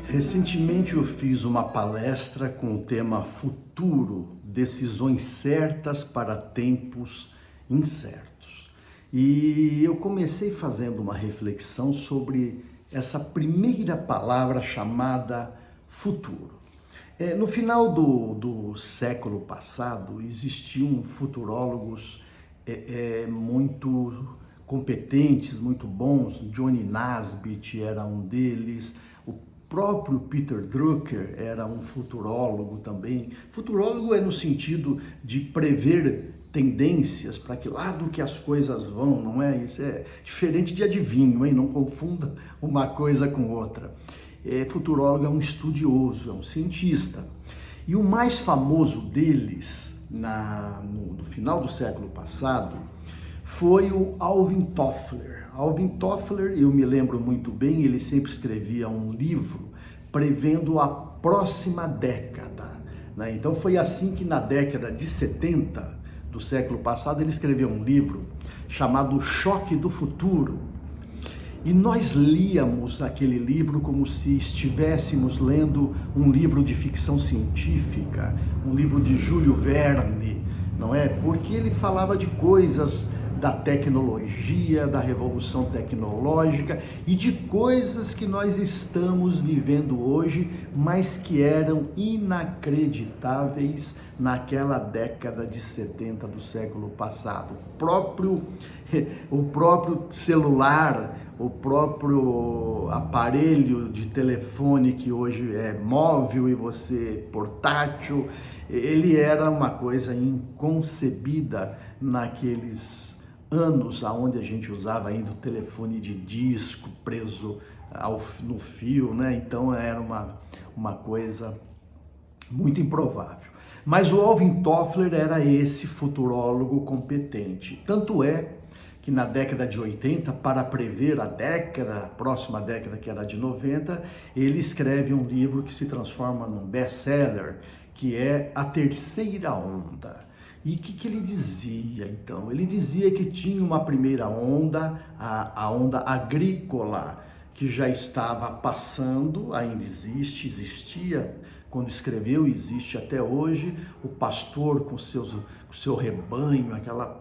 Recentemente eu fiz uma palestra com o tema Futuro, decisões certas para tempos incertos. E eu comecei fazendo uma reflexão sobre essa primeira palavra chamada futuro. No final do século passado, existiam futurólogos muito competentes, muito bons. Johnny Naisbitt era um deles, o próprio Peter Drucker era um futurólogo também. Futurólogo é no sentido de prever tendências, para que lado que as coisas vão, não é? Isso é diferente de adivinho, hein? Não confunda uma coisa com outra. Futurólogo é um estudioso, é um cientista. E o mais famoso deles, no final do século passado, foi o Alvin Toffler. Alvin Toffler, eu me lembro muito bem, ele sempre escrevia um livro prevendo a próxima década, né? Então foi assim que na década de 70 do século passado ele escreveu um livro chamado O Choque do Futuro. E nós líamos aquele livro como se estivéssemos lendo um livro de ficção científica, um livro de Júlio Verne, não é? Porque ele falava de coisas da tecnologia, da revolução tecnológica e de coisas que nós estamos vivendo hoje, mas que eram inacreditáveis naquela década de 70 do século passado. O próprio celular, o próprio aparelho de telefone que hoje é móvel e você portátil, ele era uma coisa inconcebida naqueles anos onde a gente usava ainda o telefone de disco preso no fio, né? Então era uma coisa muito improvável. Mas o Alvin Toffler era esse futurólogo competente. Tanto é que na década de 80, para prever a próxima década, que era de 90, ele escreve um livro que se transforma num best-seller, que é A Terceira Onda. E o que ele dizia, então? Ele dizia que tinha uma primeira onda, a onda agrícola, que já estava passando, ainda existia quando escreveu, existe até hoje, o pastor com seu rebanho, aquela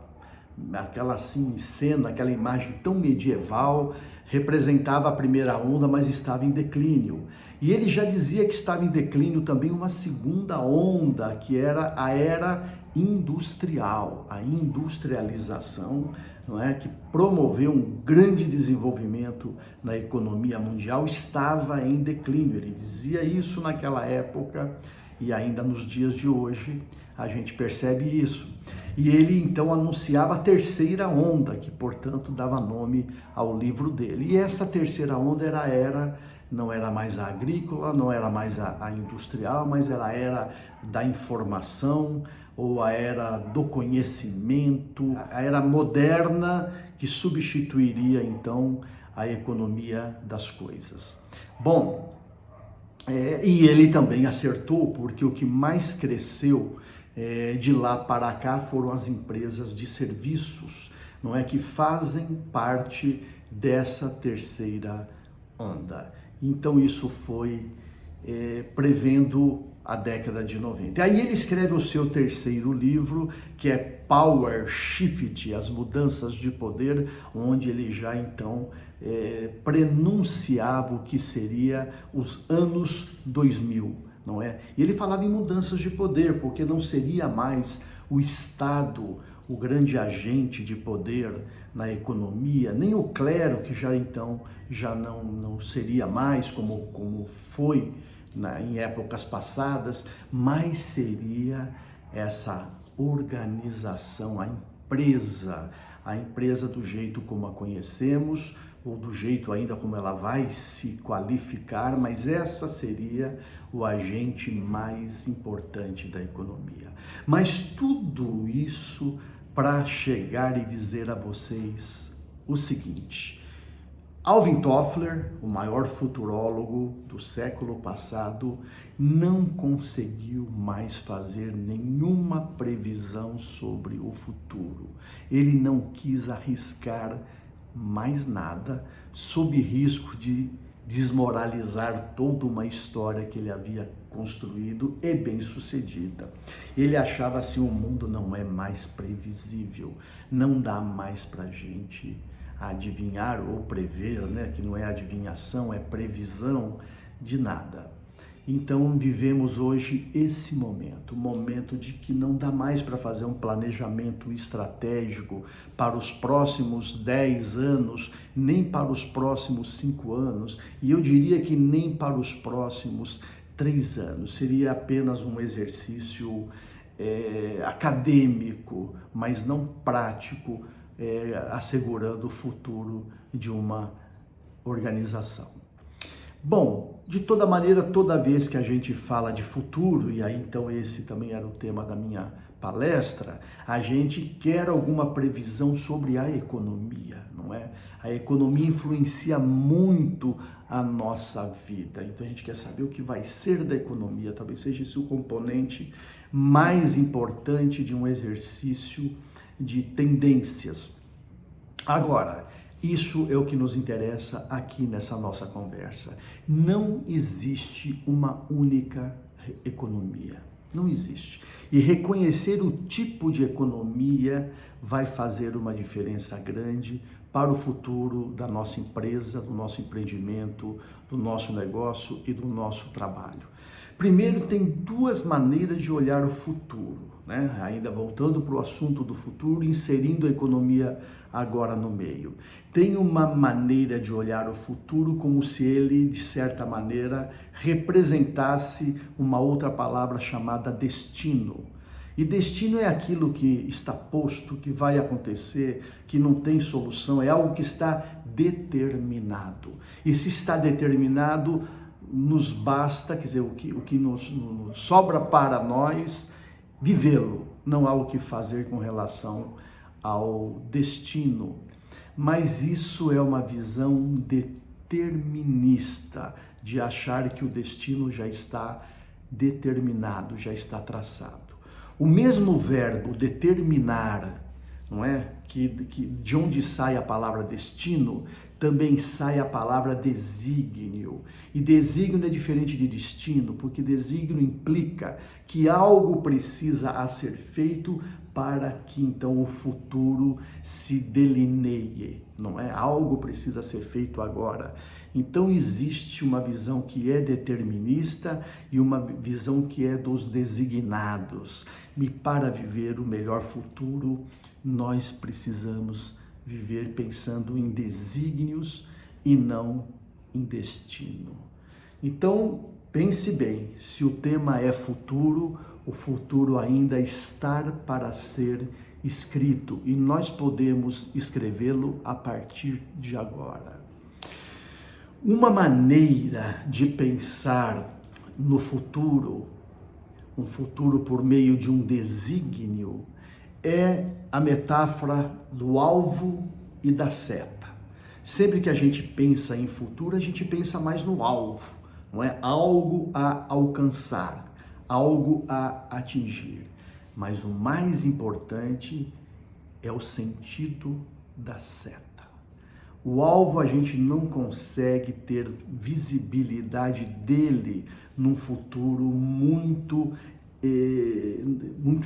assim, cena, aquela imagem tão medieval, representava a primeira onda, mas estava em declínio. E ele já dizia que estava em declínio também uma segunda onda, que era a era industrial, a industrialização, não é, que promoveu um grande desenvolvimento na economia mundial, estava em declínio. Ele dizia isso naquela época e ainda nos dias de hoje a gente percebe isso. E ele então anunciava a terceira onda, que portanto dava nome ao livro dele. E essa terceira onda não era mais a agrícola, não era mais a industrial, mas era a era da informação, ou a era do conhecimento, a era moderna que substituiria então a economia das coisas. Bom, e ele também acertou, porque o que mais cresceu de lá para cá foram as empresas de serviços, não é, que fazem parte dessa terceira onda. Então isso foi prevendo a década de 90. Aí ele escreve o seu terceiro livro, que é Power Shift, As Mudanças de Poder, onde ele já então prenunciava o que seria os anos 2000, não é? E ele falava em mudanças de poder, porque não seria mais o Estado o grande agente de poder na economia, nem o clero, que já então já não seria mais como foi em épocas passadas, mas seria essa organização, a empresa do jeito como a conhecemos, ou do jeito ainda como ela vai se qualificar, mas essa seria o agente mais importante da economia. Mas tudo isso para chegar e dizer a vocês o seguinte: Alvin Toffler, o maior futurólogo do século passado, não conseguiu mais fazer nenhuma previsão sobre o futuro. Ele não quis arriscar mais nada, sob risco de desmoralizar toda uma história que ele havia construído e bem sucedida. Ele achava assim: o mundo não é mais previsível, não dá mais para a gente adivinhar ou prever, né? Que não é adivinhação, é previsão de nada. Então vivemos hoje esse momento, o momento de que não dá mais para fazer um planejamento estratégico para os próximos 10 anos, nem para os próximos 5 anos, e eu diria que nem para os próximos 3 anos. Seria apenas um exercício acadêmico, mas não prático, assegurando o futuro de uma organização. Bom, de toda maneira, toda vez que a gente fala de futuro, e aí então esse também era o tema da minha palestra, a gente quer alguma previsão sobre a economia, não é? A economia influencia muito a nossa vida, então a gente quer saber o que vai ser da economia, talvez seja esse o componente mais importante de um exercício de tendências. Agora, isso é o que nos interessa aqui nessa nossa conversa. Não existe uma única economia. Não existe. E reconhecer o tipo de economia vai fazer uma diferença grande para o futuro da nossa empresa, do nosso empreendimento, do nosso negócio e do nosso trabalho. Primeiro, tem duas maneiras de olhar o futuro, né? Ainda voltando para o assunto do futuro, inserindo a economia agora no meio. Tem uma maneira de olhar o futuro como se ele, de certa maneira, representasse uma outra palavra chamada destino. E destino é aquilo que está posto, que vai acontecer, que não tem solução, é algo que está determinado. E se está determinado, nos basta, quer dizer, o que nos sobra para nós vivê-lo, não há o que fazer com relação ao destino. Mas isso é uma visão determinista, de achar que o destino já está determinado, já está traçado. O mesmo verbo determinar, não é? Que de onde sai a palavra destino, também sai a palavra desígnio. E desígnio é diferente de destino, porque desígnio implica que algo precisa a ser feito para que então o futuro se delineie, não é? Algo precisa ser feito agora. Então existe uma visão que é determinista e uma visão que é dos designados. E para viver o melhor futuro, nós precisamos viver pensando em desígnios e não em destino. Então, pense bem, se o tema é futuro, o futuro ainda está para ser escrito e nós podemos escrevê-lo a partir de agora. Uma maneira de pensar no futuro, um futuro por meio de um desígnio, é a metáfora do alvo e da seta. Sempre que a gente pensa em futuro, a gente pensa mais no alvo, não é? Algo a alcançar, algo a atingir. Mas o mais importante é o sentido da seta. O alvo a gente não consegue ter visibilidade dele num futuro muito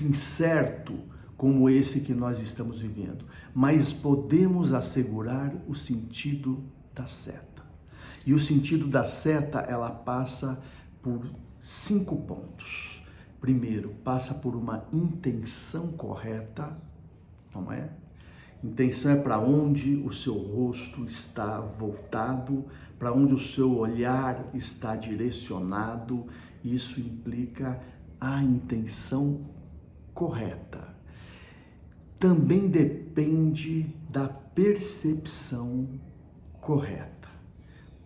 incerto, como esse que nós estamos vivendo, mas podemos assegurar o sentido da seta. E o sentido da seta, ela passa por 5 pontos. Primeiro, passa por uma intenção correta, não é? Intenção é para onde o seu rosto está voltado, para onde o seu olhar está direcionado. Isso implica a intenção correta. Também depende da percepção correta.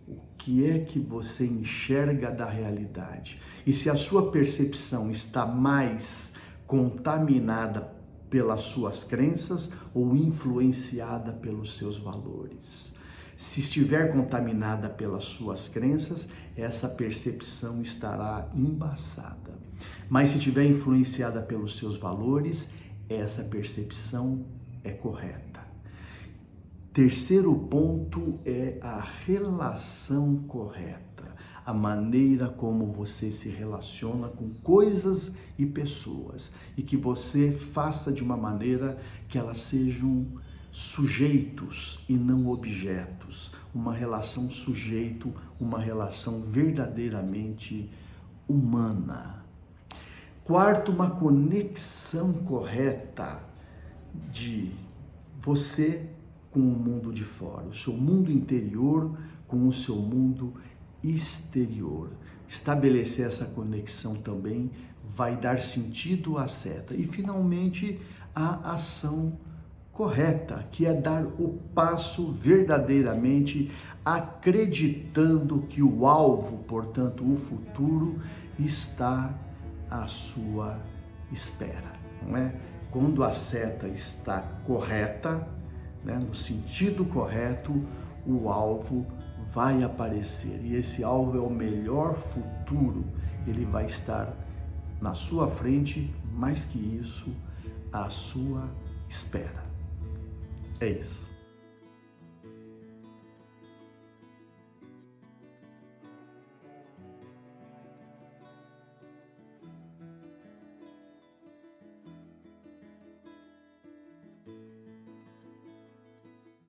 O que é que você enxerga da realidade? E se a sua percepção está mais contaminada pelas suas crenças ou influenciada pelos seus valores? Se estiver contaminada pelas suas crenças, essa percepção estará embaçada. Mas se estiver influenciada pelos seus valores, essa percepção é correta. Terceiro ponto é a relação correta, a maneira como você se relaciona com coisas e pessoas, e que você faça de uma maneira que elas sejam sujeitos e não objetos, uma relação sujeito, uma relação verdadeiramente humana. Quarto, uma conexão correta de você com o mundo de fora, o seu mundo interior com o seu mundo exterior. Estabelecer essa conexão também vai dar sentido à seta. E finalmente, a ação correta, que é dar o passo verdadeiramente acreditando que o alvo, portanto, o futuro, está à sua espera, não é? Quando a seta está correta, né, no sentido correto, o alvo vai aparecer. E esse alvo é o melhor futuro. Ele vai estar na sua frente, mais que isso, à sua espera. É isso.